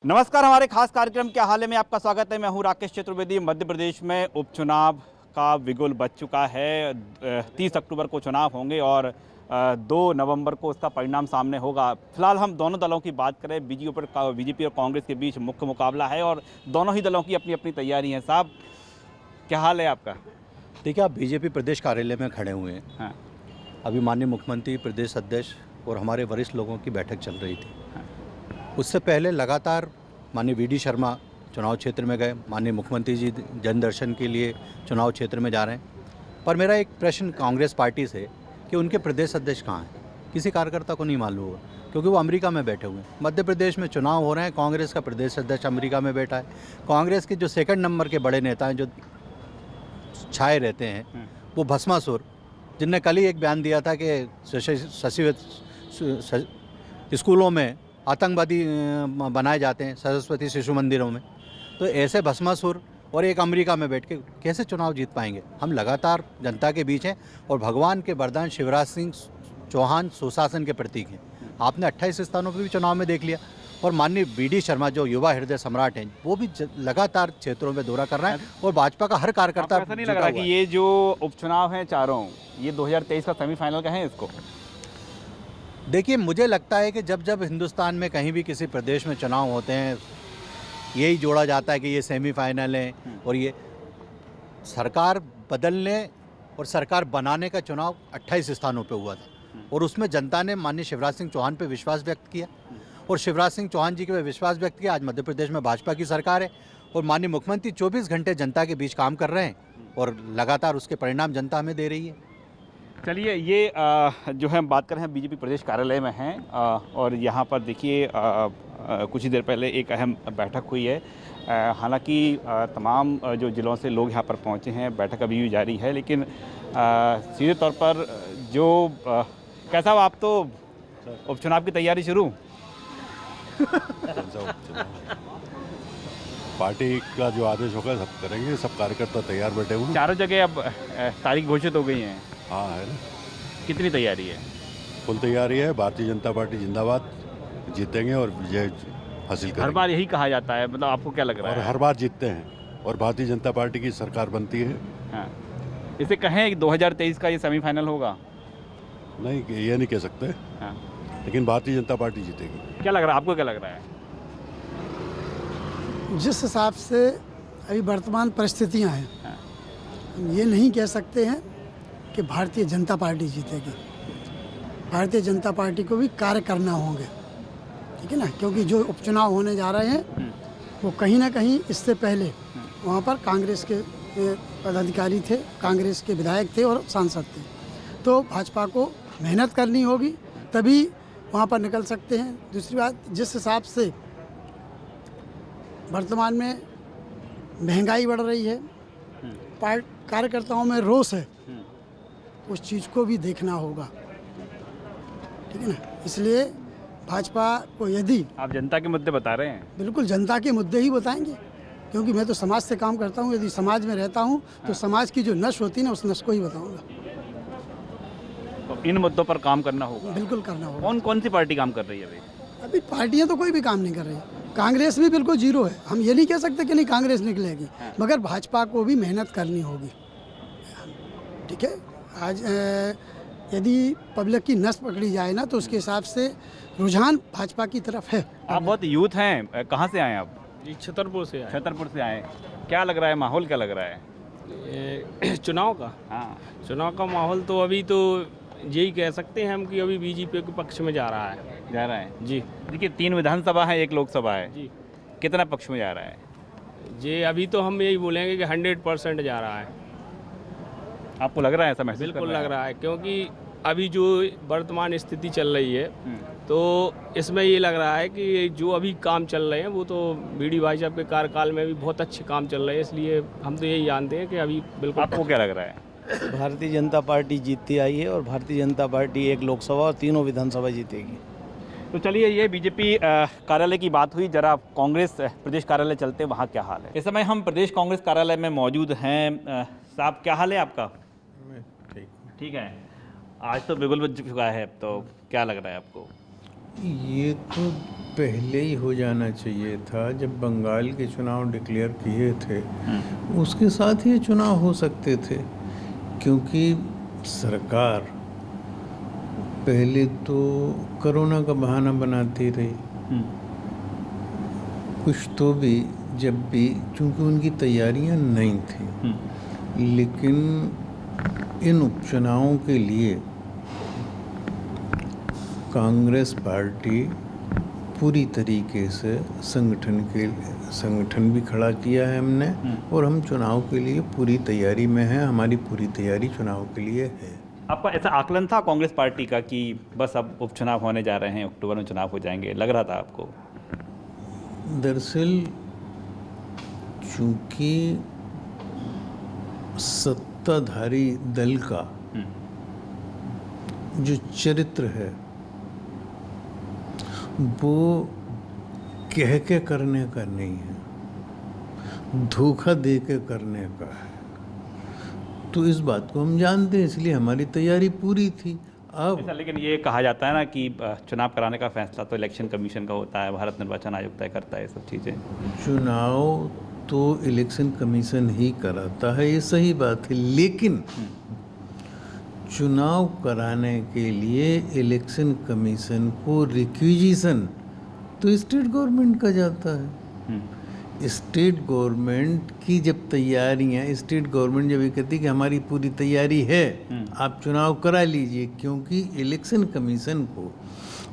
नमस्कार, हमारे खास कार्यक्रम क्या हाल है में आपका स्वागत है। मैं हूं राकेश चतुर्वेदी। मध्य प्रदेश में उपचुनाव का बिगुल बज चुका है। 30 अक्टूबर को चुनाव होंगे और 2 नवंबर को उसका परिणाम सामने होगा। फिलहाल हम दोनों दलों की बात करें, बीजेपी और कांग्रेस के बीच मुख्य मुकाबला है और दोनों ही दलों की अपनी अपनी तैयारी है। साहब, क्या हाल है आपका? देखिए, आप बीजेपी प्रदेश कार्यालय में खड़े हुए हैं। हाँ। अभी माननीय मुख्यमंत्री, प्रदेश अध्यक्ष और हमारे वरिष्ठ लोगों की बैठक चल रही थी। हाँ। उससे पहले लगातार माननीय वीडी शर्मा चुनाव क्षेत्र में गए। माननीय मुख्यमंत्री जी जन दर्शन के लिए चुनाव क्षेत्र में जा रहे हैं। पर मेरा एक प्रश्न कांग्रेस पार्टी से कि उनके प्रदेश अध्यक्ष कहाँ हैं? किसी कार्यकर्ता को नहीं मालूम होगा, क्योंकि वो अमेरिका में बैठे हुए हैं। मध्य प्रदेश में चुनाव हो रहे हैं, कांग्रेस का प्रदेश अध्यक्ष अमेरिका में बैठा है। कांग्रेस के जो सेकंड नंबर के बड़े नेता हैं, जो छाए रहते हैं, वो भस्मासुर, जिनने कल ही एक बयान दिया था कि स्कूलों में आतंकवादी बनाए जाते हैं, सरस्वती शिशु मंदिरों में, तो ऐसे भस्मासुर और एक अमेरिका में बैठ के कैसे चुनाव जीत पाएंगे? हम लगातार जनता के बीच हैं और भगवान के वरदान शिवराज सिंह चौहान सुशासन के प्रतीक हैं। आपने 28 स्थानों पर भी चुनाव में देख लिया। और माननीय वीडी शर्मा जो युवा हृदय सम्राट हैं, वो भी लगातार क्षेत्रों में दौरा कर रहे हैं और भाजपा का हर कार्यकर्ता ऐसा नहीं लग रहा कि ये जो उपचुनाव हैं चारों, ये 2023 का सेमीफाइनल का है इसको? देखिए, मुझे लगता है कि जब जब हिंदुस्तान में कहीं भी किसी प्रदेश में चुनाव होते हैं, यही जोड़ा जाता है कि ये सेमीफाइनल है। और ये सरकार बदलने और सरकार बनाने का चुनाव 28 स्थानों पे हुआ था और उसमें जनता ने माननीय शिवराज सिंह चौहान पे विश्वास व्यक्त किया और शिवराज सिंह चौहान जी के विश्वास व्यक्त किया। आज मध्य प्रदेश में भाजपा की सरकार है और माननीय मुख्यमंत्री 24 घंटे जनता के बीच काम कर रहे हैं और लगातार उसके परिणाम जनता हमें दे रही है। चलिए, ये जो है हम बात कर रहे हैं बीजेपी प्रदेश कार्यालय में हैं और यहाँ पर देखिए कुछ ही देर पहले एक अहम बैठक हुई है। हालांकि तमाम जो ज़िलों से लोग यहाँ पर पहुँचे हैं, बैठक अभी भी जारी है, लेकिन सीधे तौर पर जो कैसा आप तो उपचुनाव की तैयारी शुरू? पार्टी का जो आदेश होगा सब करेंगे, सब कार्यकर्ता तैयार बैठे हुए हैं। चारों जगह अब तारीख घोषित हो गई हैं। हाँ, है ना। कितनी तैयारी है? फुल तैयारी है। भारतीय जनता पार्टी जिंदाबाद, जीतेंगे और विजय हासिल करेंगे। हर बार यही कहा जाता है, मतलब आपको क्या लग रहा और है? हर बार जीतते हैं और भारतीय जनता पार्टी की सरकार बनती है। हाँ, इसे कहें कि 2023 का ये सेमीफाइनल होगा? नहीं, ये नहीं कह सकते। हाँ। लेकिन भारतीय जनता पार्टी जीतेगी। क्या लग रहा है आपको? क्या लग रहा है? जिस हिसाब से अभी वर्तमान परिस्थितियां हैं, हाँ। हम ये नहीं कह सकते हैं कि भारतीय जनता पार्टी जीतेगी। भारतीय जनता पार्टी को भी कार्य करना होंगे, ठीक है ना, क्योंकि जो उपचुनाव होने जा रहे हैं वो कहीं ना कहीं इससे पहले वहाँ पर कांग्रेस के पदाधिकारी थे, कांग्रेस के विधायक थे और सांसद थे। तो भाजपा को मेहनत करनी होगी, तभी वहाँ पर निकल सकते हैं। दूसरी बात, जिस हिसाब से वर्तमान में महंगाई बढ़ रही है, कार्यकर्ताओं में रोष है, उस चीज़ को भी देखना होगा, ठीक है ना। इसलिए भाजपा को, यदि आप जनता के मुद्दे बता रहे हैं? बिल्कुल जनता के मुद्दे ही बताएंगे, क्योंकि मैं तो समाज से काम करता हूँ। यदि समाज में रहता हूँ तो समाज की जो नस होती है ना, उस नस को ही बताऊँगा। तो इन मुद्दों पर काम करना होगा? बिल्कुल करना होगा। कौन कौन सी पार्टी काम कर रही है अभी? अभी पार्टियां तो कोई भी काम नहीं कर रही। कांग्रेस भी बिल्कुल जीरो है। हम ये नहीं कह सकते कि नहीं कांग्रेस निकलेगी, मगर भाजपा को भी मेहनत करनी होगी, ठीक है। आज यदि पब्लिक की नस पकड़ी जाए ना, तो उसके हिसाब से रुझान भाजपा की तरफ है। आप बहुत यूथ हैं, कहाँ से आए आप? जी, छतरपुर से आए। छतरपुर से आए। क्या लग रहा है, माहौल क्या लग रहा है? चुनाव का? हाँ। चुनाव का माहौल तो अभी तो यही कह सकते हैं हम कि अभी बीजेपी के पक्ष में जा रहा है। जा रहा है जी। देखिए, 3 विधानसभा है, 1 लोकसभा है जी। कितना पक्ष में जा रहा है? जी, अभी तो हम यही बोलेंगे कि 100% जा रहा है। आपको लग रहा है ऐसा? महसूस कर बिल्कुल रहे हैं? लग रहा है, क्योंकि अभी जो वर्तमान स्थिति चल रही है, तो इसमें ये लग रहा है कि जो अभी काम चल रहे हैं वो तो बीडी भाई साहब के कार्यकाल में भी बहुत अच्छे काम चल रहे हैं। इसलिए हम तो यही जानते हैं कि अभी बिल्कुल। आपको क्या लग रहा है? भारतीय जनता पार्टी जीतती आई है और भारतीय जनता पार्टी 1 लोकसभा और 3 विधानसभा जीतेगी। तो चलिए, ये बीजेपी कार्यालय की बात हुई। जरा कांग्रेस प्रदेश कार्यालय चलते हैं, वहाँ क्या हाल है। इस समय हम प्रदेश कांग्रेस कार्यालय में मौजूद हैं। साहब, क्या हाल है आपका? ठीक है। आज तो बिगुल बज चुका है, तो क्या लग रहा है आपको? ये तो पहले ही हो जाना चाहिए था। जब बंगाल के चुनाव डिक्लेयर किए थे उसके साथ ही ये चुनाव हो सकते थे, क्योंकि सरकार पहले तो कोरोना का बहाना बनाती रही, कुछ तो भी जब भी, क्योंकि उनकी तैयारियां नहीं थी। लेकिन इन उपचुनावों के लिए कांग्रेस पार्टी पूरी तरीके से संगठन भी खड़ा किया है हमने, और हम चुनाव के लिए पूरी तैयारी में हैं। हमारी पूरी तैयारी चुनाव के लिए है। आपका ऐसा आकलन था कांग्रेस पार्टी का कि बस अब उपचुनाव होने जा रहे हैं, अक्टूबर में चुनाव हो जाएंगे, लग रहा था आपको? दरअसल चूंकि सत्ताधारी दल का जो चरित्र है वो कह के करने का नहीं है, धोखा दे के करने का है। तो इस बात को हम जानते हैं, इसलिए हमारी तैयारी पूरी थी। अब ऐसा लेकिन ये कहा जाता है ना कि चुनाव कराने का फैसला तो इलेक्शन कमीशन का होता है, भारत निर्वाचन आयोग तय करता है ये सब चीज़ें। चुनाव तो इलेक्शन कमीशन ही कराता है, ये सही बात है, लेकिन चुनाव कराने के लिए इलेक्शन कमीशन को रिक्विजिशन तो स्टेट गवर्नमेंट का जाता है। स्टेट गवर्नमेंट की जब तैयारियां, स्टेट गवर्नमेंट जब ये कहती है कि हमारी पूरी तैयारी है, आप चुनाव करा लीजिए, क्योंकि इलेक्शन कमीशन को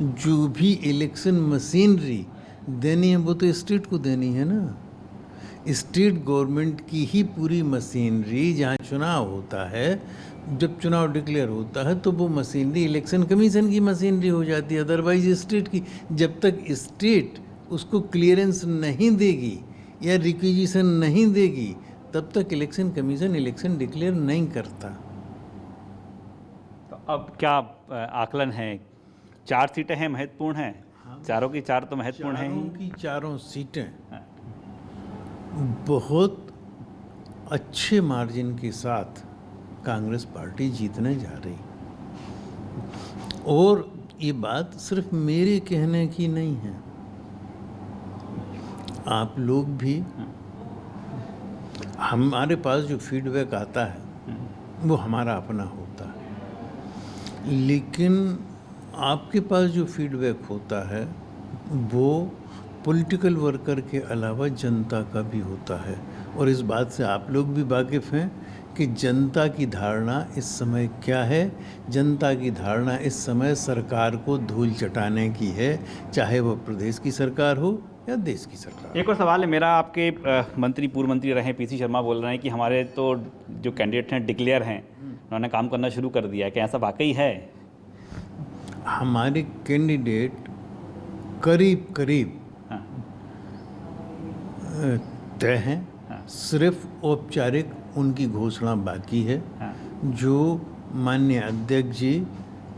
जो भी इलेक्शन मशीनरी देनी है वो तो स्टेट को देनी है ना। स्टेट गवर्नमेंट की ही पूरी मशीनरी, जहाँ चुनाव होता है, जब चुनाव डिक्लेयर होता है तो वो मशीनरी इलेक्शन कमीशन की मशीनरी हो जाती है, अदरवाइज स्टेट की। जब तक स्टेट उसको क्लियरेंस नहीं देगी या रिक्विजिशन नहीं देगी तब तक इलेक्शन कमीशन इलेक्शन डिक्लेयर नहीं करता। तो अब क्या आकलन है? 4 सीटें हैं, महत्वपूर्ण हैं, चारों की चार तो महत्वपूर्ण हैं चारों की चारों सीटें बहुत अच्छे मार्जिन के साथ कांग्रेस पार्टी जीतने जा रही। और ये बात सिर्फ मेरे कहने की नहीं है, आप लोग भी, हमारे पास जो फीडबैक आता है वो हमारा अपना होता है, लेकिन आपके पास जो फीडबैक होता है वो पॉलिटिकल वर्कर के अलावा जनता का भी होता है। और इस बात से आप लोग भी वाकिफ़ हैं कि जनता की धारणा इस समय क्या है। जनता की धारणा इस समय सरकार को धूल चटाने की है, चाहे वह प्रदेश की सरकार हो या देश की सरकार। एक और सवाल है मेरा, आपके मंत्री, पूर्व मंत्री रहे पीसी शर्मा बोल रहे हैं कि हमारे तो जो कैंडिडेट हैं डिक्लेयर हैं, उन्होंने काम करना शुरू कर दिया है, क्या ऐसा वाकई है? हमारे कैंडिडेट करीब करीब तय हैं, सिर्फ औपचारिक उनकी घोषणा बाकी है, जो माननीय अध्यक्ष जी,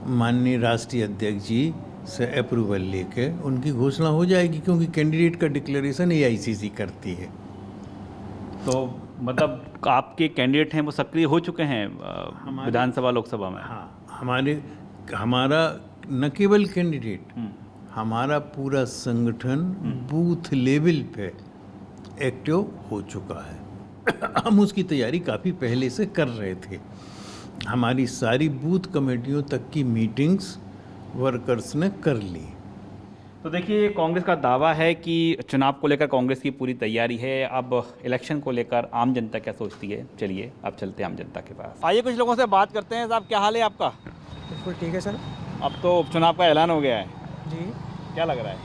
माननीय राष्ट्रीय अध्यक्ष जी से अप्रूवल लेके उनकी घोषणा हो जाएगी, क्योंकि कैंडिडेट का डिक्लेरेशन AICC करती है। तो मतलब आपके कैंडिडेट हैं वो सक्रिय हो चुके हैं विधानसभा लोकसभा में? हाँ, हमारा न केवल कैंडिडेट, हमारा पूरा संगठन बूथ लेवल पे एक्टिव हो चुका है। हम उसकी तैयारी काफ़ी पहले से कर रहे थे। हमारी सारी बूथ कमेटियों तक की मीटिंग्स वर्कर्स ने कर ली। तो देखिए, कांग्रेस का दावा है कि चुनाव को लेकर कांग्रेस की पूरी तैयारी है। अब इलेक्शन को लेकर आम जनता क्या सोचती है, चलिए अब चलते हैं आम जनता के पास। आइए कुछ लोगों से बात करते हैं। साहब, क्या हाल है आपका? बिल्कुल ठीक है सर। अब तो उपचुनाव का ऐलान हो गया है, जी क्या लग रहा है?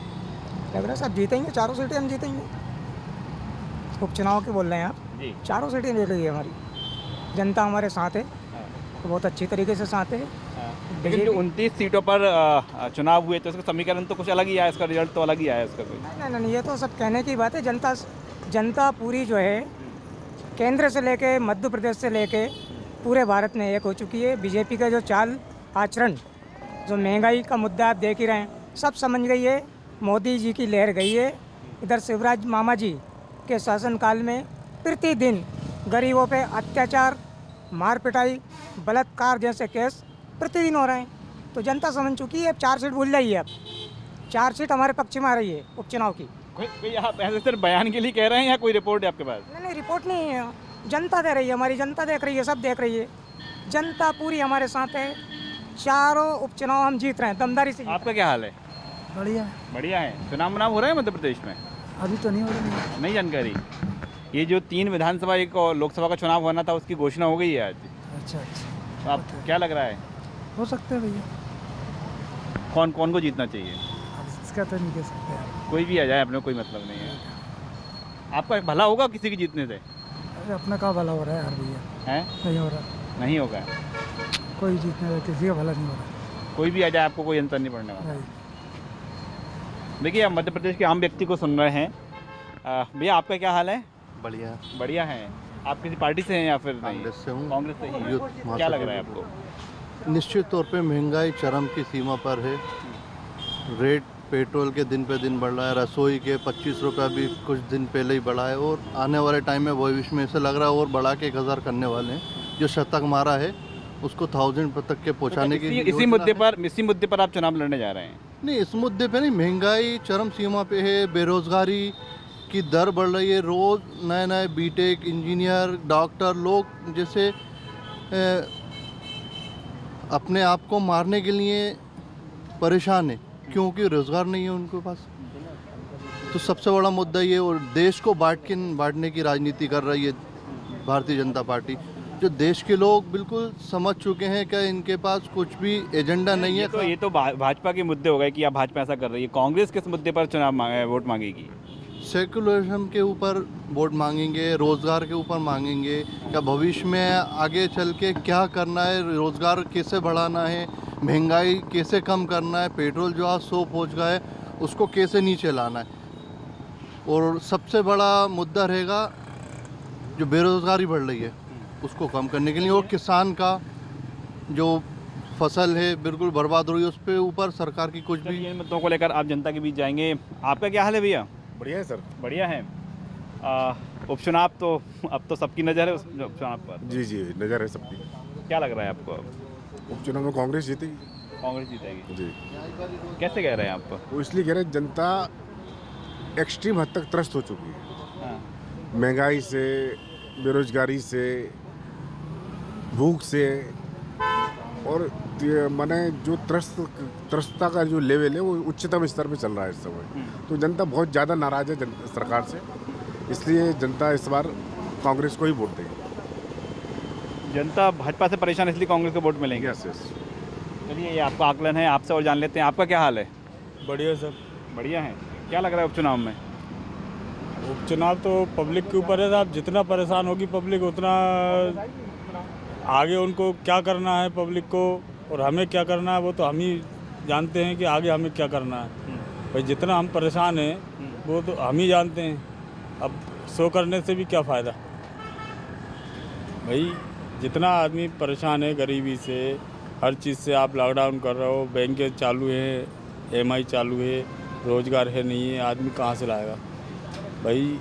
लग रहा है सब जीतेंगे, चारों सीटें हम जीतेंगे। उपचुनाव के बोल रहे हैं आप? जी, चारों सीटें जीत रही है हमारी जनता, हमारे साथ है, तो बहुत अच्छी तरीके से साथ है। लेकिन जो 29 सीटों पर चुनाव हुए तो इसका समीकरण तो कुछ अलग ही आया, इसका रिजल्ट तो अलग ही आया इसका कोई। नहीं, ये तो सब कहने की बात है। जनता पूरी जो है केंद्र से लेके मध्य प्रदेश से लेके पूरे भारत में एक हो चुकी है। बीजेपी का जो चाल आचरण, जो महंगाई का मुद्दा आप देख ही रहे हैं, सब समझ गई है। मोदी जी की लहर गई है। इधर शिवराज मामा जी के शासनकाल में प्रतिदिन गरीबों पे अत्याचार, मार पिटाई, बलात्कार जैसे केस प्रतिदिन हो रहे हैं। तो जनता समझ चुकी है। अब 4 सीट भूल जाइए, अब 4 सीट हमारे पक्ष में आ रही है उपचुनाव की। कोई आप ऐसे सिर्फ बयान के लिए कह रहे हैं या कोई रिपोर्ट है आपके पास? नहीं, रिपोर्ट नहीं है, जनता दे रही है, हमारी जनता देख रही है, सब देख रही है, जनता पूरी हमारे साथ है। चारों उपचुनाव हम जीत रहे हैं दमदारी से। आपका क्या हाल है? बढ़िया, बढ़िया है। चुनाव हो रहा है मध्य प्रदेश में? अभी तो नहीं हो रही। नहीं जानकारी। ये जो 3 विधानसभा एक और लोकसभा का चुनाव होना था उसकी घोषणा हो गई है आज। अच्छा, तो आप क्या लग रहा है हो सकते हैं भैया, कौन कौन को जीतना चाहिए? इसका तो नहीं कह सकते। कोई भी आ जाए, अपने कोई मतलब नहीं है। आपका भला होगा किसी के जीतने से? अरे अपना क्या भला हो रहा है यार भैया, हैं? नहीं हो रहा, नहीं होगा। कोई जीतने से किसी का भला नहीं हो रहा। कोई भी आ जाए आपको कोई अंतर नहीं पड़ने वाला। देखिए, आप मध्य प्रदेश के आम व्यक्ति को सुन रहे हैं। भैया आपका क्या हाल है? बढ़िया। बढ़िया है। आप किसी पार्टी से हैं या फिर नहीं? कांग्रेस से हूँ। कांग्रेस से ही यूथ हैं। क्या लग रहा है आपको? निश्चित तौर पे महंगाई चरम की सीमा पर है। रेट पेट्रोल के दिन पे दिन बढ़ रहा है, रसोई के 25 रुपये भी कुछ दिन पहले ही बढ़ा है और आने वाले टाइम में भविष्य में ऐसे लग रहा है और बढ़ा के 1000 करने वाले हैं। जो शतक मारा है उसको 1000 तक के पहुँचाने की इसी मुद्दे पर आप चुनाव लड़ने जा रहे हैं? नहीं, इस मुद्दे पे नहीं। महंगाई चरम सीमा पे है, बेरोजगारी की दर बढ़ रही है। रोज़ नए नए बीटेक इंजीनियर डॉक्टर लोग जैसे अपने आप को मारने के लिए परेशान है क्योंकि रोज़गार नहीं है उनके पास। तो सबसे बड़ा मुद्दा ये, और देश को बांटने की राजनीति कर रही है भारतीय जनता पार्टी। जो देश के लोग बिल्कुल समझ चुके हैं कि इनके पास कुछ भी एजेंडा नहीं है। ये तो भाजपा के मुद्दे हो गए कि आप भाजपा ऐसा कर रही है। कांग्रेस किस मुद्दे पर वोट मांगेगी? सेकुलरिज्म के ऊपर वोट मांगेंगे, रोज़गार के ऊपर मांगेंगे। या भविष्य में आगे चल के क्या करना है, रोज़गार कैसे बढ़ाना है, महंगाई कैसे कम करना है, पेट्रोल जो आज 100 पहुँच गया है उसको कैसे नीचे लाना है। और सबसे बड़ा मुद्दा रहेगा जो बेरोज़गारी बढ़ रही है उसको कम करने के लिए, और किसान का जो फसल है बिल्कुल बर्बाद हो रही है उस पर ऊपर सरकार की कुछ भी। इन मुद्दों को लेकर आप जनता के बीच जाएंगे। आपका क्या हाल है भैया? बढ़िया है सर। बढ़िया है। उपचुनाव तो अब तो सबकी नज़र है उस उपचुनाव पर। जी जी, नज़र है सबकी। क्या लग रहा है आपको? उपचुनाव में कांग्रेस जीतेगी। कांग्रेस जीतेगी जी। कैसे कह रहे हैं आप? वो इसलिए कह रहे हैं, जनता एक्सट्रीम हद तक त्रस्त हो चुकी है। हाँ। महंगाई से, बेरोजगारी से, भूख से, और माने जो त्रस्तता का जो लेवल है वो उच्चतम स्तर पे चल रहा है इस समय। तो जनता बहुत ज़्यादा नाराज़ है सरकार से, इसलिए जनता इस बार कांग्रेस को ही वोट देगी। जनता भाजपा से परेशान इसलिए कांग्रेस को वोट मिलेंगे। Yes yes. चलिए, ये आपका आकलन है, आपसे और जान लेते हैं। आपका क्या हाल है? बढ़िया सर। बढ़िया है। क्या लग रहा है उपचुनाव में? उपचुनाव तो पब्लिक के ऊपर है साहब। जितना परेशान होगी पब्लिक उतना आगे उनको क्या करना है पब्लिक को और हमें क्या करना है वो तो हम ही जानते हैं कि आगे हमें क्या करना है। भाई जितना हम परेशान हैं वो तो हम ही जानते हैं। अब शो करने से भी क्या फ़ायदा। भाई जितना आदमी परेशान है गरीबी से, हर चीज़ से, आप लॉकडाउन कर रहे हो, बैंकें चालू है, EMI चालू है, रोज़गार है नहीं है, आदमी कहाँ से लाएगा। भाई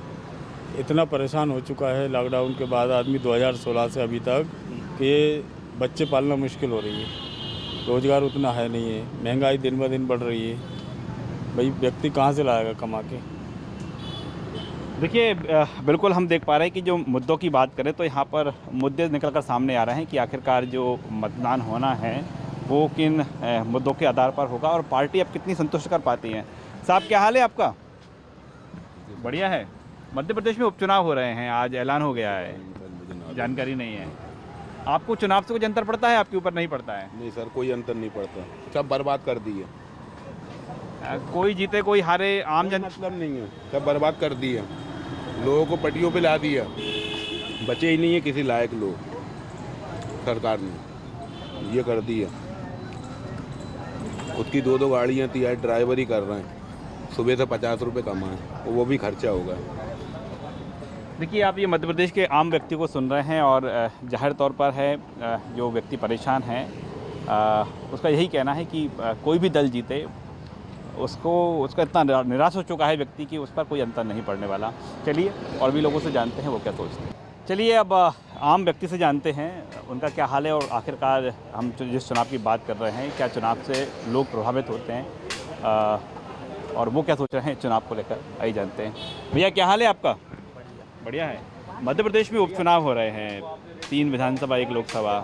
इतना परेशान हो चुका है लॉकडाउन के बाद आदमी 2016 से अभी तक कि बच्चे पालना मुश्किल हो रही है। रोज़गार उतना है नहीं है, महंगाई दिन ब दिन बढ़ रही है। भाई व्यक्ति कहाँ से लाएगा कमा के। देखिए, बिल्कुल हम देख पा रहे हैं कि जो मुद्दों की बात करें तो यहाँ पर मुद्दे निकल कर सामने आ रहे हैं कि आखिरकार जो मतदान होना है वो किन मुद्दों के आधार पर होगा और पार्टी अब कितनी संतुष्ट कर पाती है। साहब क्या हाल है आपका? बढ़िया है। मध्य प्रदेश में उपचुनाव हो रहे हैं, आज ऐलान हो गया है, जानकारी नहीं है आपको? चुनाव से कुछ अंतर पड़ता है आपके ऊपर? नहीं पड़ता है? नहीं सर, कोई अंतर नहीं पड़ता, सब बर्बाद कर दी है। कोई जीते कोई हारे, आम जन मतलब नहीं है, सब बर्बाद कर दी है। लोगों को पटियों पे ला दिया, बचे ही नहीं है किसी लायक लोग। सरकार ने ये कर दिया। खुद की 2-2 गाड़ियाँ थी, यार ड्राइवर ही कर रहे हैं, सुबह से 50 रुपये कमाएं, वो भी खर्चा होगा। देखिए, आप ये मध्य प्रदेश के आम व्यक्ति को सुन रहे हैं और जाहिर तौर पर है जो व्यक्ति परेशान है उसका यही कहना है कि कोई भी दल जीते उसका इतना निराश हो चुका है व्यक्ति कि उस पर कोई अंतर नहीं पड़ने वाला। चलिए और भी लोगों से जानते हैं वो क्या सोचते हैं। चलिए अब आम व्यक्ति से जानते हैं उनका क्या हाल है और आखिरकार हम जिस चुनाव की बात कर रहे हैं क्या चुनाव से लोग प्रभावित होते हैं। और वो क्या सोच रहे हैं चुनाव को लेकर, आइए जानते हैं। भैया क्या हाल है आपका? बढ़िया है। मध्य प्रदेश में उपचुनाव हो रहे हैं, 3 विधानसभा 1 लोकसभा,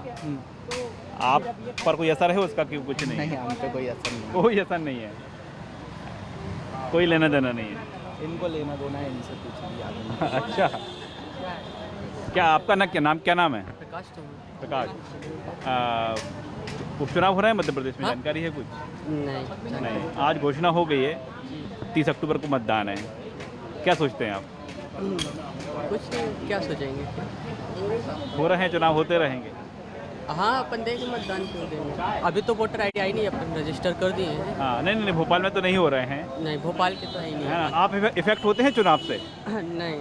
आप पर कोई असर है उसका कि कुछ नहीं? हम पे कोई असर नहीं, कोई असर नहीं है, कोई लेना देना नहीं है। इनको लेना देना है, इनसे कुछ नहीं। अच्छा, क्या आपका नाम क्या नाम है? प्रकाश। उपचुनाव हो रहा है मध्य प्रदेश में, जानकारी है कुछ? नहीं। आज घोषणा हो गई है, 30 अक्टूबर को मतदान है, क्या सोचते हैं आप? कुछ क्या सोचेंगे, हो रहे हैं चुनाव, होते रहेंगे। हाँ अपन देखें मतदान क्यों देंगे, अभी तो वोटर आई नहीं, अपन रजिस्टर कर दिए हैं। हाँ, नहीं, भोपाल में तो नहीं हो रहे हैं। नहीं, भोपाल के तो है ही नहीं। हाँ, आप इफेक्ट होते हैं चुनाव से? नहीं,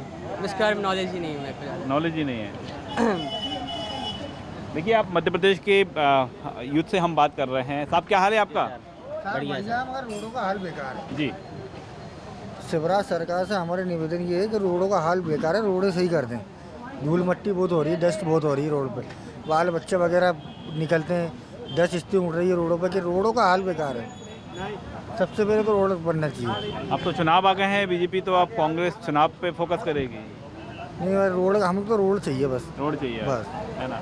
इसके बारे में नॉलेज ही नहीं है मेरे को। नॉलेज ही नहीं है। देखिए, आप मध्य प्रदेश के यूथ से हम बात कर रहे हैं। साहब क्या हाल है आपका? बढ़िया सर। मगर रोडों का हाल बेकार है जी। शिवराज सरकार से हमारे निवेदन ये है कि रोडों का हाल बेकार है, रोडें सही कर दें। धूल मट्टी बहुत हो रही है, डस्ट बहुत हो रही है रोड पे, बाल बच्चे वगैरह निकलते हैं, डस्ट इतनी उड़ रही है रोडों पे कि रोडों का हाल बेकार है। सबसे पहले तो रोड बनना चाहिए। अब तो चुनाव आ गए हैं, बीजेपी तो अब कांग्रेस चुनाव पे फोकस करेगी। नहीं, रोड हमको तो रोड चाहिए बस। रोड चाहिए बस, है ना?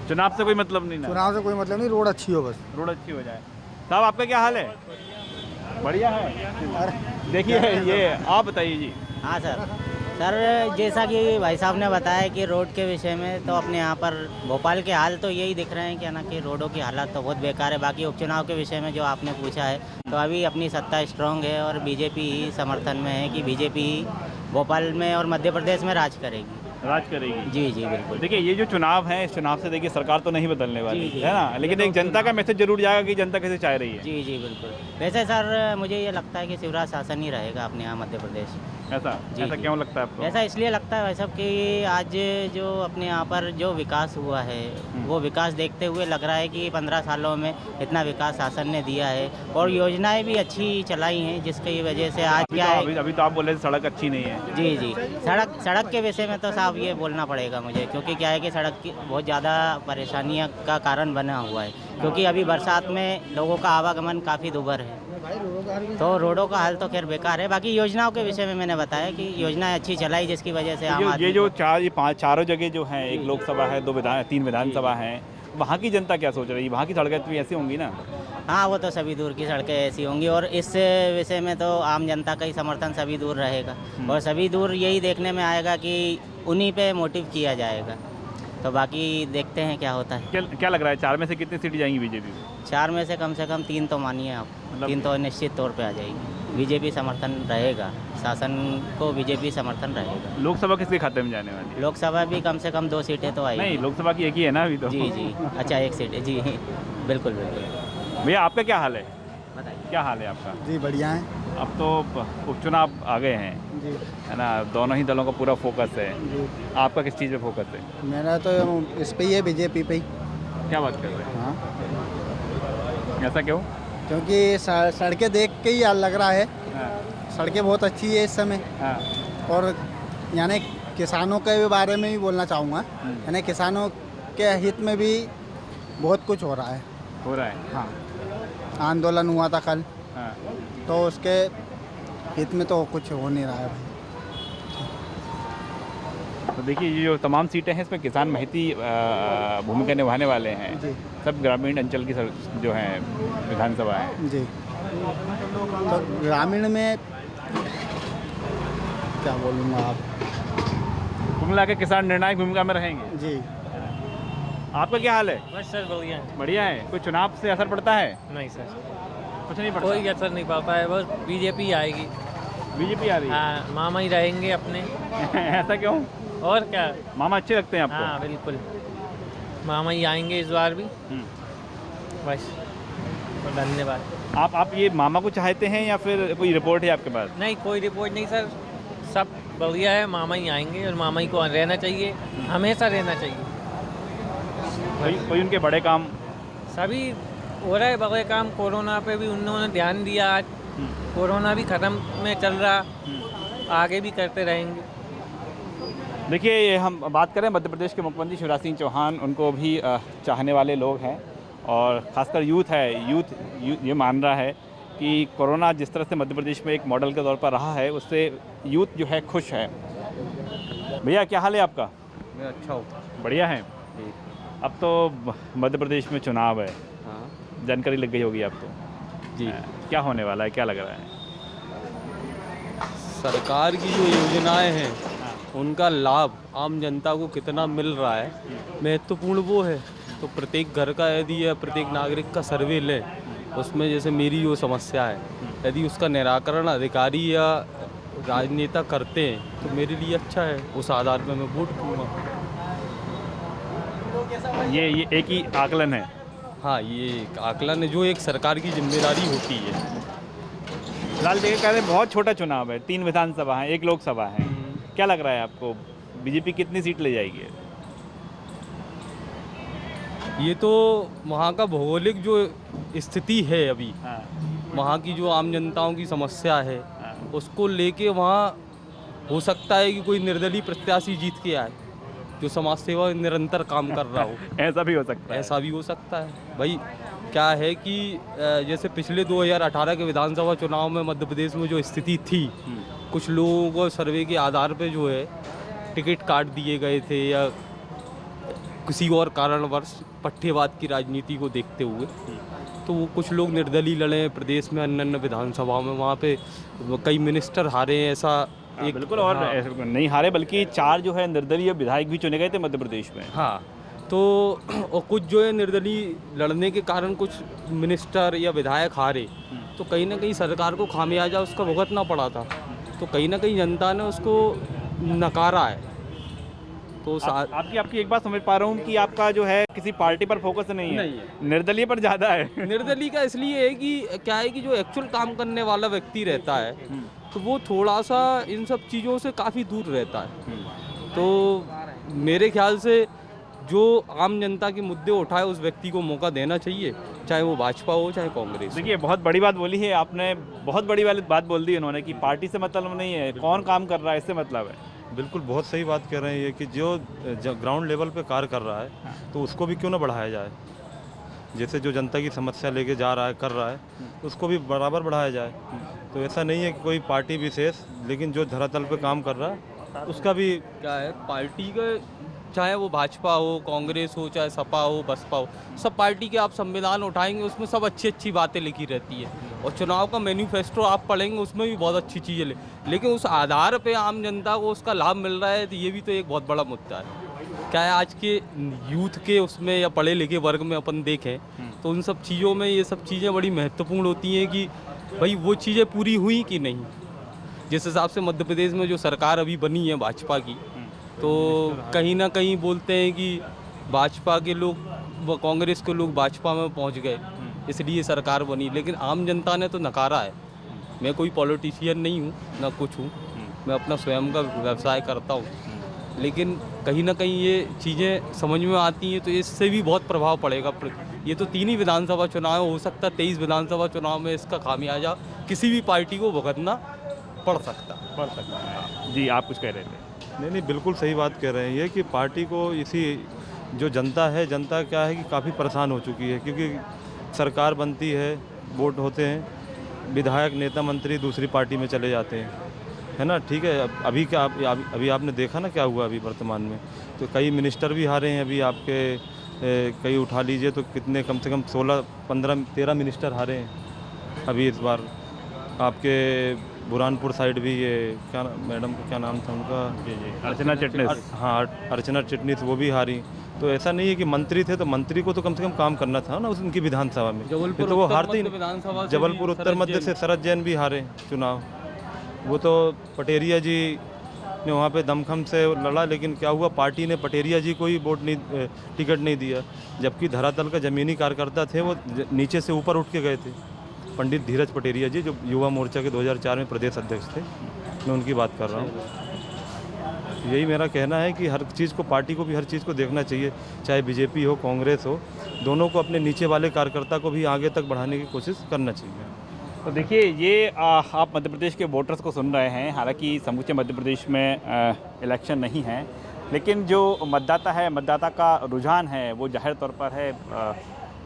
चुनाव से कोई मतलब नहीं ना? चुनाव से कोई मतलब नहीं, रोड अच्छी हो बस। रोड अच्छी हो जाए। साहब आपका क्या हाल है? बढ़िया है। देखिए ये आप बताइए जी। हाँ सर, जैसा कि भाई साहब ने बताया कि रोड के विषय में, तो अपने यहाँ पर भोपाल के हाल तो यही दिख रहे हैं कि ना कि रोडों की हालत तो बहुत बेकार है। बाकी उपचुनाव के विषय में जो आपने पूछा है, तो अभी अपनी सत्ता स्ट्रांग है और बीजेपी ही समर्थन में है कि बीजेपी भोपाल में और मध्य प्रदेश में राज करेगी। जी बिल्कुल। देखिए, ये जो चुनाव है, इस चुनाव से देखिए सरकार तो नहीं बदलने वाली है ना, लेकिन एक जनता का मैसेज जरूर जाएगा कि जनता कैसे चाह रही है। जी बिल्कुल। वैसे सर मुझे ये लगता है कि शिवराज शासन ही रहेगा अपने यहाँ मध्य प्रदेश। ऐसा क्यों लगता है आपको? ऐसा इसलिए लगता है भाई साहब कि आज जो अपने यहाँ पर जो विकास हुआ है, वो विकास देखते हुए लग रहा है कि 15 सालों में इतना विकास शासन ने दिया है और योजनाएं भी अच्छी चलाई हैं, जिसकी वजह से आज क्या है। अभी तो आप बोल रहे थे सड़क अच्छी नहीं है। जी, सड़क के विषय में तो साहब ये बोलना पड़ेगा मुझे, क्योंकि क्या है कि सड़क की बहुत ज़्यादा परेशानियाँ का कारण बना हुआ है, क्योंकि अभी बरसात में लोगों का आवागमन काफ़ी दुभर है, तो रोडों का हाल तो खैर बेकार है। बाकी योजनाओं के विषय में मैंने बताया कि योजनाएं अच्छी चलाई, जिसकी वजह से ये जो चारों जगह जो है, 1 लोकसभा है, 3 विधानसभा हैं, वहाँ की जनता क्या सोच रही है? वहाँ की सड़कें तो ऐसी होंगी ना? हाँ, वो तो सभी दूर की सड़कें ऐसी होंगी और इस विषय में तो आम जनता का ही समर्थन सभी दूर रहेगा और सभी दूर यही देखने में आएगा कि उन्हीं पे मोटिव किया जाएगा। तो बाकी देखते हैं क्या होता है। क्या लग रहा है, 4 में से कितनी सीट जाएंगी बीजेपी में? 4 में से कम 3 तो मानिए आप, 3 तो निश्चित तौर पे आ जाएगी। बीजेपी समर्थन रहेगा, शासन को बीजेपी समर्थन रहेगा। लोकसभा किसके खाते में जाने वाली? लोकसभा भी कम से कम 2 सीटें तो आएगी। नहीं, लोकसभा की एक ही है ना अभी तो। जी, अच्छा 1 सीट है। जी बिल्कुल। भैया आपका क्या हाल है? बताइए। क्या हाल है आपका? जी बढ़िया है। अब तो उपचुनाव आ गए हैं जी, है ना, दोनों ही दलों का पूरा फोकस है। जी, आपका किस चीज़ पे फोकस है? मेरा तो इस पे ही है, बीजेपी पे ही। क्या बात कर रहे हैं? हाँ, ऐसा क्यों? क्योंकि सड़कें देख के ही लग रहा है, सड़कें बहुत अच्छी है इस समय। और यानी किसानों के बारे में भी बोलना चाहूँगा, यानी किसानों के हित में भी बहुत कुछ हो रहा है। हाँ, आंदोलन हुआ था कल, तो उसके हित में तो कुछ हो नहीं रहा है भाई। तो देखिए, ये जो तमाम सीटें हैं, इसमें किसान महती भूमिका निभाने वाले हैं। जी, सब ग्रामीण अंचल की जो हैं विधानसभा है। जी, तो ग्रामीण में क्या बोलूँगा आप, कुल मिला के किसान निर्णायक भूमिका में रहेंगे। जी। आपका क्या हाल है? बस सर बढ़िया। बढ़िया है। कोई चुनाव से असर पड़ता है? नहीं सर, कुछ नहीं पड़ता। कोई असर नहीं पड़ता है, बस बीजेपी आएगी। बीजेपी आ रही है? हाँ, मामा ही रहेंगे अपने। ऐसा क्यों? और क्या, मामा अच्छे लगते हैं आपको? हाँ बिल्कुल, मामा ही आएंगे इस बार भी। बस, तो धन्यवाद। आप ये मामा को चाहते हैं या फिर कोई रिपोर्ट है आपके पास? नहीं, कोई रिपोर्ट नहीं सर, सब बढ़िया है, मामा ही आएंगे और मामा ही को रहना चाहिए, हमेशा रहना चाहिए। कोई उनके बड़े काम? सभी हो रहा है बड़े काम, कोरोना पे भी उन्होंने ध्यान दिया, आज कोरोना भी ख़त्म में चल रहा, आगे भी करते रहेंगे। देखिए, हम बात करें मध्य प्रदेश के मुख्यमंत्री शिवराज सिंह चौहान, उनको भी चाहने वाले लोग हैं और ख़ासकर यूथ है। यूथ ये मान रहा है कि कोरोना जिस तरह से मध्य प्रदेश में एक मॉडल के तौर पर रहा है उससे यूथ जो है खुश है। भैया क्या हाल है आपका? मैं अच्छा हूँ। बढ़िया है। अब तो मध्य प्रदेश में चुनाव है, हाँ जानकारी लग गई होगी आपको जी। क्या होने वाला है, क्या लग रहा है? सरकार की जो योजनाएं हैं उनका लाभ आम जनता को कितना मिल रहा है महत्वपूर्ण वो है। तो प्रत्येक घर का यदि या प्रत्येक नागरिक का सर्वे लें, उसमें जैसे मेरी जो समस्या है यदि उसका निराकरण अधिकारी या राजनेता करते हैं तो मेरे लिए अच्छा है, उस आधार पर मैं वोट दूंगा। ये एक ही आकलन है। हाँ, ये एक आकलन है जो एक सरकार की जिम्मेदारी होती है। फिलहाल देखिए कह रहे हैं बहुत छोटा चुनाव है, 3 विधानसभा हैं, 1 लोकसभा है। क्या लग रहा है आपको बीजेपी कितनी सीट ले जाएगी? ये तो वहाँ का भौगोलिक जो स्थिति है अभी, वहाँ की जो आम जनताओं की समस्या है उसको लेके वहाँ हो सकता है कि कोई निर्दलीय प्रत्याशी जीत के आए जो समाज सेवा निरंतर काम कर रहा हो। ऐसा भी हो सकता है। ऐसा भी हो सकता है। भाई क्या है कि जैसे पिछले 2018 के विधानसभा चुनाव में मध्य प्रदेश में जो स्थिति थी, कुछ लोगों को सर्वे के आधार पे जो है टिकट काट दिए गए थे या किसी और कारणवश पट्टेवाद की राजनीति को देखते हुए, तो वो कुछ लोग निर्दलीय लड़े प्रदेश में अन्य अन्य विधानसभाओं में, वहाँ पे कई मिनिस्टर हारे हैं। ऐसा एक बिल्कुल, और ऐसे नहीं हारे बल्कि 4 जो है निर्दलीय विधायक भी चुने गए थे मध्य प्रदेश में। हाँ, तो और कुछ जो है निर्दलीय लड़ने के कारण कुछ मिनिस्टर या विधायक हारे, तो कहीं ना कहीं सरकार को खामियाजा उसका भुगतना पड़ा था। तो कहीं ना कहीं जनता ने उसको नकारा है। तो आपकी एक बात समझ पा रहा हूँ कि आपका जो है किसी पार्टी पर फोकस नहीं है, निर्दलीय पर ज़्यादा है। निर्दलीय का इसलिए है कि क्या है कि जो एक्चुअल काम करने वाला व्यक्ति रहता है तो वो थोड़ा सा इन सब चीज़ों से काफ़ी दूर रहता है। तो मेरे ख्याल से जो आम जनता के मुद्दे उठाए उस व्यक्ति को मौका देना चाहिए, चाहे वो भाजपा हो चाहे कांग्रेस। देखिए बहुत बड़ी बात बोली है आपने, बहुत बड़ी वाली बात बोल दी उन्होंने कि पार्टी से मतलब नहीं है, कौन काम कर रहा है इससे मतलब है। बिल्कुल, बहुत सही बात कह रहे हैं ये कि जो ग्राउंड लेवल पे कार्य कर रहा है तो उसको भी क्यों ना बढ़ाया जाए। जैसे जो जनता की समस्या लेके जा रहा है, कर रहा है, उसको भी बराबर बढ़ाया जाए। तो ऐसा नहीं है कि कोई पार्टी विशेष, लेकिन जो धरातल पे काम कर रहा है उसका भी क्या है, पार्टी का चाहे वो भाजपा हो, कांग्रेस हो, चाहे सपा हो, बसपा हो, सब पार्टी के आप संविधान उठाएंगे उसमें सब अच्छी अच्छी बातें लिखी रहती है। और चुनाव का मैनिफेस्टो आप पढ़ेंगे उसमें भी बहुत अच्छी चीज़ें लेकिन उस आधार पे आम जनता को उसका लाभ मिल रहा है, तो ये भी तो एक बहुत बड़ा मुद्दा है। क्या है, आज के यूथ के उसमें या पढ़े लिखे वर्ग में अपन देखें तो उन सब चीज़ों में ये सब चीज़ें बड़ी महत्वपूर्ण होती हैं कि भाई वो चीज़ें पूरी हुई कि नहीं। जिस हिसाब से मध्य प्रदेश में जो सरकार अभी बनी है भाजपा की, तो कहीं ना कहीं बोलते हैं कि भाजपा के लोग व कांग्रेस के लोग भाजपा में पहुंच गए इसलिए सरकार बनी, लेकिन आम जनता ने तो नकारा है। मैं कोई पॉलिटिशियन नहीं हूँ ना कुछ हूँ, मैं अपना स्वयं का व्यवसाय करता हूँ, लेकिन कहीं ना कहीं ये चीज़ें समझ में आती हैं तो इससे भी बहुत प्रभाव पड़ेगा। ये तो 3 ही विधानसभा चुनाव हो सकता है, 23 विधानसभा चुनाव में इसका खामियाजा किसी भी पार्टी को भुगतना पड़ सकता है। जी आप कुछ कह रहे थे? नहीं, बिल्कुल सही बात कह रहे हैं ये कि पार्टी को इसी जो जनता है, जनता क्या है कि काफ़ी परेशान हो चुकी है, क्योंकि सरकार बनती है, वोट होते हैं, विधायक नेता मंत्री दूसरी पार्टी में चले जाते हैं, है ना। ठीक है, अभी आपने देखा ना क्या हुआ अभी वर्तमान में, तो कई मिनिस्टर भी हारे हैं अभी आपके, कई उठा लीजिए तो कितने, कम से कम 16, 15, 13 मिनिस्टर हारे हैं अभी इस बार। आपके बुरहानपुर साइड भी ये क्या मैडम का क्या नाम था उनका, अर्चना चिटनीस। हाँ, अर्चना चिटनीस, वो भी हारी। तो ऐसा नहीं है कि मंत्री थे तो मंत्री को तो कम से कम काम करना था ना उनकी विधानसभा में, तो वो हारती। जबलपुर उत्तर मध्य से शरद जैन भी हारे चुनाव। वो तो पटेरिया जी ने वहाँ पे दमखम से लड़ा, लेकिन क्या हुआ, पार्टी ने पटेरिया जी को ही टिकट नहीं दिया, जबकि धरातल का ज़मीनी कार्यकर्ता थे वो नीचे से ऊपर उठ के गए थे। पंडित धीरज पटेरिया जी जो युवा मोर्चा के 2004 में प्रदेश अध्यक्ष थे, मैं उनकी बात कर रहा हूँ। यही मेरा कहना है कि हर चीज़ को, पार्टी को भी हर चीज़ को देखना चाहिए, चाहे बीजेपी हो, कांग्रेस हो, दोनों को अपने नीचे वाले कार्यकर्ता को भी आगे तक बढ़ाने की कोशिश करना चाहिए। तो देखिए ये आप मध्य प्रदेश के वोटर्स को सुन रहे हैं। हालांकि समूचे मध्य प्रदेश में इलेक्शन नहीं है, लेकिन जो मतदाता है, मतदाता का रुझान है वो जाहिर तौर पर है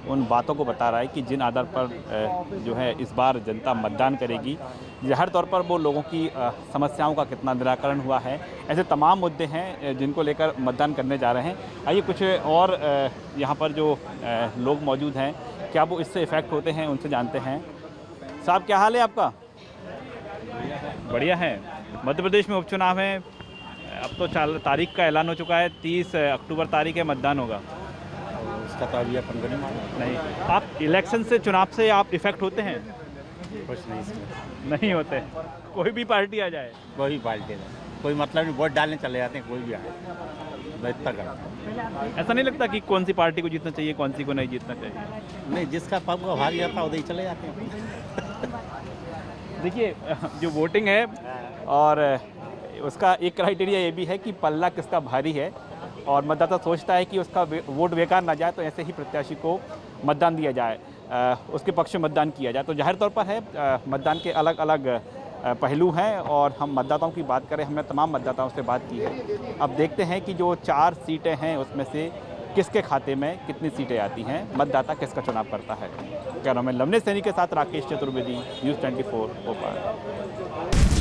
उन बातों को बता रहा है कि जिन आधार पर जो है इस बार जनता मतदान करेगी। ज़ाहिर तौर पर वो लोगों की समस्याओं का कितना निराकरण हुआ है, ऐसे तमाम मुद्दे हैं जिनको लेकर मतदान करने जा रहे हैं। आइए कुछ और यहाँ पर जो लोग मौजूद हैं, क्या वो इससे इफ़ेक्ट होते हैं, उनसे जानते हैं। साहब क्या हाल है आपका? बढ़िया है। मध्य प्रदेश में उपचुनाव है, अब तो तारीख का ऐलान हो चुका है, 30 अक्टूबर तारीख है, मतदान होगा। उसका तो अभी अपन को नहीं, आप इलेक्शन से, चुनाव से आप इफ़ेक्ट होते हैं? कुछ नहीं इसमें नहीं होते, कोई भी पार्टी आ जाए? कोई पार्टी नहीं, कोई मतलब नहीं, वोट डालने चले जाते हैं, कोई भी आए, मैं इतना करता। ऐसा नहीं लगता कि कौन सी पार्टी को जीतना चाहिए, कौन सी को नहीं जीतना चाहिए? नहीं, जिसका पब का भारी आता है उधर ही चले जाते हैं। देखिए, जो वोटिंग है और उसका एक क्राइटेरिया ये भी है कि पल्ला किसका भारी है, और मतदाता सोचता है कि उसका वोट बेकार ना जाए, तो ऐसे ही प्रत्याशी को मतदान दिया जाए, उसके पक्ष में मतदान किया जाए। तो जाहिर तौर पर है मतदान के अलग अलग पहलू हैं, और हम मतदाताओं की बात करें, हमने तमाम मतदाताओं से बात की है। अब देखते हैं कि जो 4 सीटें हैं उसमें से किसके खाते में कितनी सीटें आती हैं, मतदाता किसका चुनाव करता है। क्या नाम है? लवनेश सैनी के साथ राकेश चतुर्वेदी, न्यूज़ 24 भोपाल।